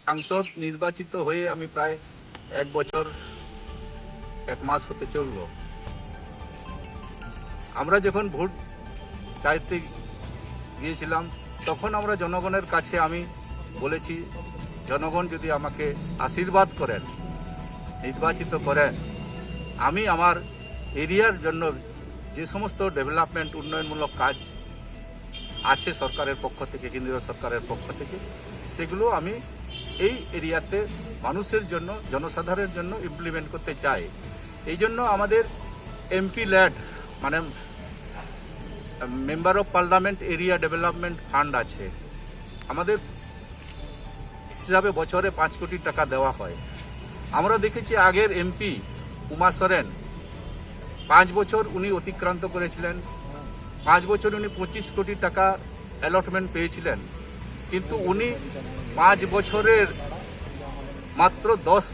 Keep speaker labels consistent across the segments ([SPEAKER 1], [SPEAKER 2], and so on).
[SPEAKER 1] সাংসদ নির্বাচিত হয়ে আমি প্রায় 1 বছর 1 মাস হতে চলল। আমরা যখন ভোট চাইতে গিয়েছিলাম তখন আমরা জনগণের কাছে আমি বলেছি, জনগণ যদি আমাকে আশীর্বাদ করেন, নির্বাচিত করেন, আমি আমার এরিয়ার জন্য যে সমস্ত ডেভেলপমেন্ট উন্নয়নমূলক কাজ আছে সরকারের পক্ষ থেকে, কেন্দ্রীয় সরকারের পক্ষ থেকে, সেগুলো আমি এই এরিয়াতে মানুষের জন্য, জনসাধারণের জন্য ইমপ্লিমেন্ট করতে চাই। এই জন্য আমাদের এমপি ল্যাড মানে member of parliament area development fund আছে, আমাদের হিসাবে বছরে 5 কোটি টাকা দেওয়া হয়। আমরা দেখেছি আগের এমপি উমা সোরেন 5 বছর উনি অতিক্রান্ত করেছিলেন, 5 বছর উনি 25 কোটি টাকা অ্যালটমেন্ট পেয়েছিলেন, কিন্তু উনি 5 বছরের মাত্র 10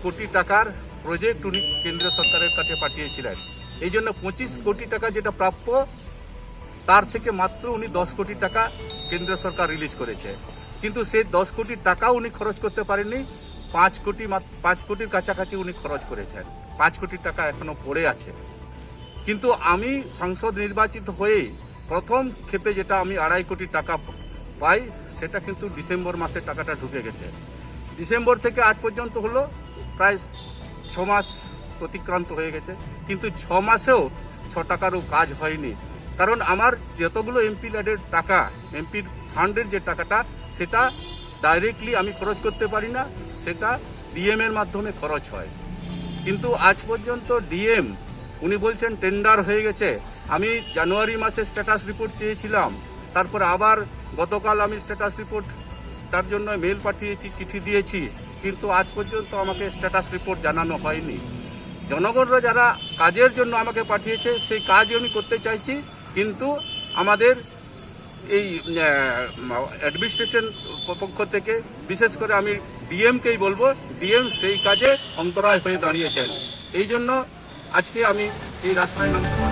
[SPEAKER 1] কোটি টাকার প্রজেক্ট উনি কেন্দ্রীয় সরকারের কাছে পাঠিয়েছিলেন। এই জন্য 25 কোটি টাকা যেটা প্রাপ্য, তার থেকে মাত্র উনি 10 কোটি টাকা কেন্দ্রীয় সরকার রিলিজ করেছে, কিন্তু সেই 10 কোটি টাকা উনি খরচ করতে পারেননি। 5 কোটির কাছাকাছি উনি খরচ করেছেন, 5 কোটি টাকা এখনো পড়ে আছে। কিন্তু আমি সাংসদ নির্বাচিত হয়ে প্রথম ক্ষেপে যেটা আমি 2.5 কোটি টাকা পাই, সেটা কিন্তু ডিসেম্বর মাসে টাকাটা ঢুকে গেছে। ডিসেম্বর থেকে আজ পর্যন্ত হলো প্রায় 6 মাস অতিক্রান্ত হয়ে গেছে, কিন্তু 6 মাসেও 6 টাকারও কাজ হয়নি। কারণ আমার যতগুলো এমপি ল্যাডের টাকা, এমপির ফান্ডের যে টাকাটা, সেটা ডাইরেক্টলি আমি খরচ করতে পারি না, সেটা ডিএম এর মাধ্যমে খরচ হয়। কিন্তু আজ পর্যন্ত ডিএম উনি বলছেন টেন্ডার হয়ে গেছে। আমি জানুয়ারি মাসে স্ট্যাটাস রিপোর্ট চেয়েছিলাম, তারপর আবার গতকাল আমি স্ট্যাটাস রিপোর্ট তার জন্য মেল পাঠিয়েছি, চিঠি দিয়েছি, কিন্তু আজ পর্যন্ত আমাকে স্ট্যাটাস রিপোর্ট জানানো হয়নি। জনগণরা যারা কাজের জন্য আমাকে পাঠিয়েছে, সেই কাজই আমি করতে চাইছি, কিন্তু আমাদের এই অ্যাডমিনিস্ট্রেশন পক্ষ থেকে, বিশেষ করে আমি ডিএমকেই বলবো, ডিএম সেই কাজে অন্তরায় হয়ে দাঁড়িয়েছেন। এই জন্য আজকে আমি এই রাস্তায় নামতে